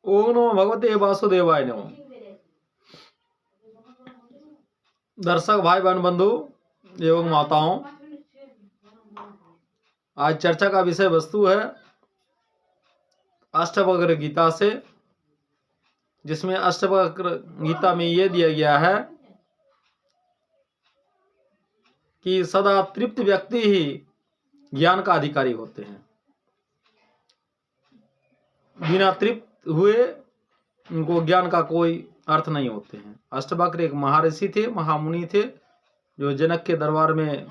ओम नमो भगवते वासुदेवाय नमः। दर्शक भाई बहन बंधु एवं माताओं, आज चर्चा का विषय वस्तु है अष्टवक्र गीता से, जिसमें अष्टवक्र गीता में यह दिया गया है कि सदा तृप्त व्यक्ति ही ज्ञान का अधिकारी होते हैं। बिना तृप्त हुए उनको ज्ञान का कोई अर्थ नहीं होते हैं। अष्टवक्र एक महर्षि थे, महामुनि थे, जो जनक के दरबार में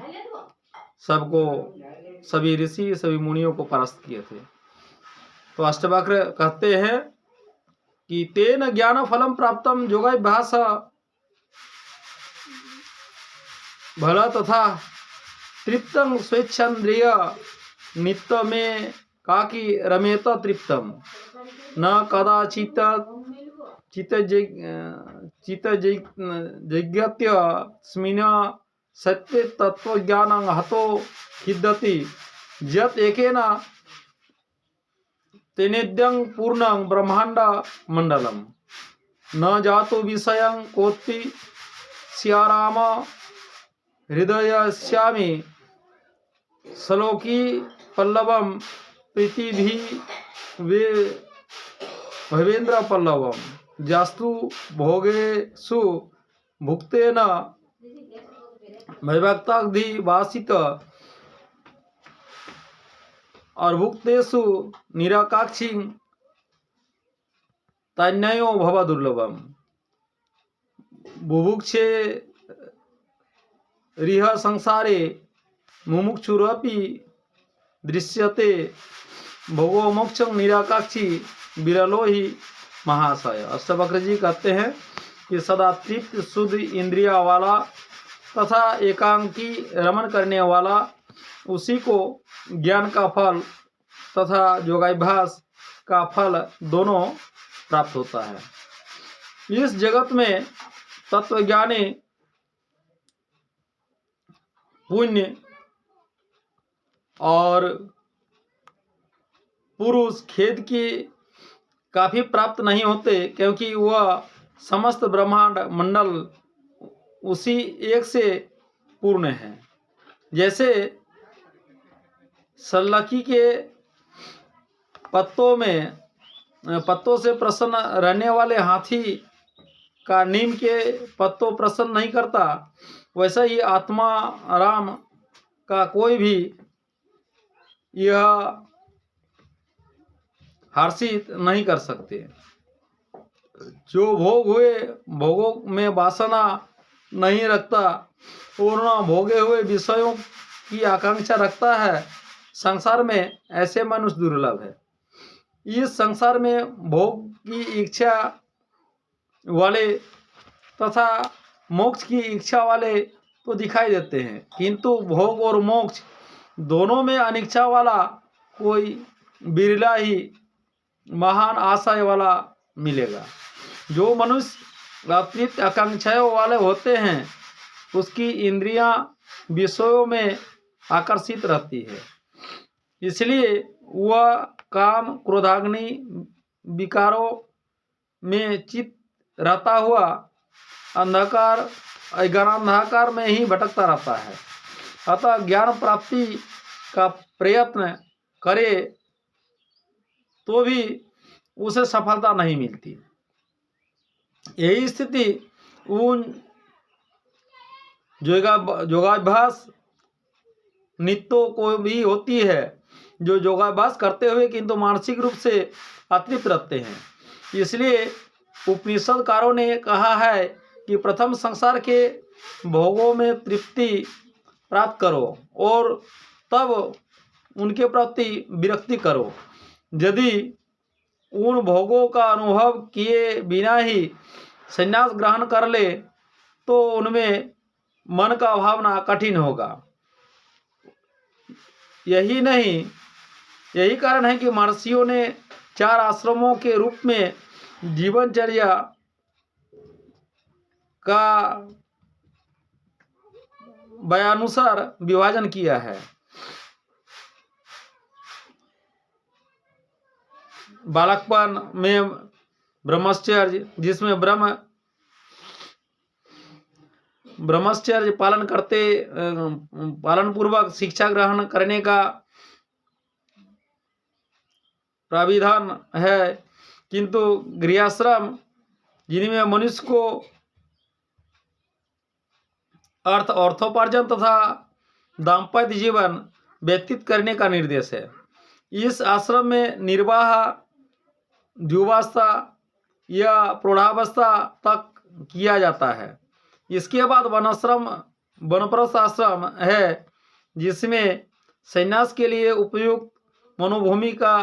सभी ऋषि सभी मुनियों को परास्त किए थे। तो अष्टवक्र कहते हैं कि तेन ज्ञान फलम प्राप्तम योगाभ्यास भला तथा तृप्तं स्वेच्छेन्द्रिय नित्य में काकी रमेत तृप्तम न कदाचित जिज्ञत्य स्मिन सत्य तत्व ज्ञान हतो हिद्दति यत् एकेन तेनेद्यं पूर्णं ब्रह्मांड मंडलम न जातो विषयं कोत्ति स्याराम हृदयस्यामि सलोकी पल्लवम प्रीतिभि वे भवेन्द्र पल्लवम जास्तु भोगेषु भुक्तेन भयभक्ताग्धि वासित और भुक्तेषु निराकाक्षी तन्नयो भव दुर्लभम बुभुक्षे रिह संसारे मुमुक्षुरपि दृश्यते भोगो मोक्षं निराकाक्षी विरलो ही महाशय। अष्टवक्र जी कहते हैं कि सदा तृप्त शुद्ध इंद्रिया वाला तथा एकांकी रमन करने वाला उसी को ज्ञान का फल तथा योगाभ्यास का फल दोनों प्राप्त होता है। इस जगत में तत्वज्ञानी पुण्य और पुरुष खेद की काफी प्राप्त नहीं होते, क्योंकि वह समस्त ब्रह्मांड मंडल उसी एक से पूर्ण है। जैसे सल्लकी के पत्तों से प्रसन्न रहने वाले हाथी का नीम के पत्तों प्रसन्न नहीं करता, वैसा ही आत्मा राम का कोई भी यह हर्षित नहीं कर सकते। जो भोग हुए भोगों में वासना नहीं रखता और न भोगे हुए विषयों की आकांक्षा रखता है, संसार में ऐसे मनुष्य दुर्लभ है। इस संसार में भोग की इच्छा वाले तथा मोक्ष की इच्छा वाले तो दिखाई देते हैं, किंतु भोग और मोक्ष दोनों में अनिच्छा वाला कोई बिरला ही महान आशय वाला मिलेगा। जो मनुष्य अतृप्त आकांक्षाओं वाले होते हैं, उसकी इंद्रियां विषयों में आकर्षित रहती है, इसलिए वह काम क्रोधाग्नि विकारों में चित रहता हुआ अज्ञानांधकार में ही भटकता रहता है। अतः ज्ञान प्राप्ति का प्रयत्न करे तो भी उसे सफलता नहीं मिलती। यही स्थिति उन योगाभ्यास नित्यों को भी होती है, जो योगाभ्यास करते हुए किंतु मानसिक रूप से अतृप्त रहते हैं। इसलिए उपनिषदकारों ने कहा है कि प्रथम संसार के भोगों में तृप्ति प्राप्त करो और तब उनके प्रति विरक्ति करो। यदि उन भोगों का अनुभव किए बिना ही संन्यास ग्रहण कर ले तो उनमें मन का भावना कठिन होगा। यही कारण है कि महर्षियों ने 4 आश्रमों के रूप में जीवनचर्या का वयानुसार विभाजन किया है। बालकपन में ब्रह्मचर्य, जिसमें ब्रह्मचर्य पालन पूर्वक शिक्षा ग्रहण करने का प्राविधान है, किंतु गृहस्थाश्रम जिनमें मनुष्य को अर्थोपार्जन तथा दाम्पत्य जीवन व्यतीत करने का निर्देश है। इस आश्रम में निर्वाह युवावस्था या प्रौढ़ावस्था तक किया जाता है। इसके बाद वनप्रस्थ आश्रम है, जिसमें संन्यास के लिए उपयुक्त मनोभूमि का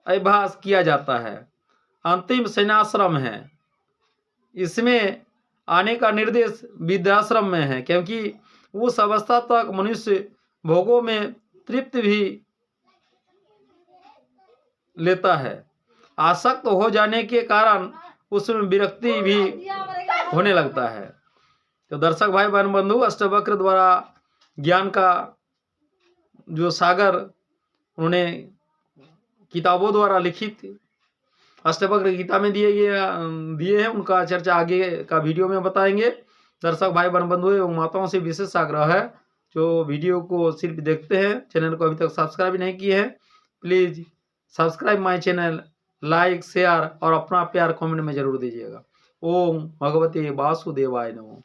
अभ्यास किया जाता है। अंतिम संन्यासाश्रम है। इसमें आने का निर्देश वृद्धाश्रम में है, क्योंकि उस अवस्था तक मनुष्य भोगों में तृप्ति भी लेता है। आसक्त हो जाने के कारण उसमें विरक्ति भी होने लगता है। तो दर्शक भाई बहन बंधु, अष्टवक्र द्वारा ज्ञान का जो सागर उन्होंने किताबों द्वारा लिखित अष्टवक्र गीता में दिए हैं, उनका चर्चा आगे का वीडियो में बताएंगे। दर्शक भाई बहन बंधु एवं माताओं से विशेष आग्रह है, जो वीडियो को सिर्फ देखते हैं, चैनल को अभी तक सब्सक्राइब नहीं किए हैं, please subscribe my channel, like share और अपना प्यार कमेंट में जरूर दीजिएगा। ओम भगवते वासुदेवाय नमः।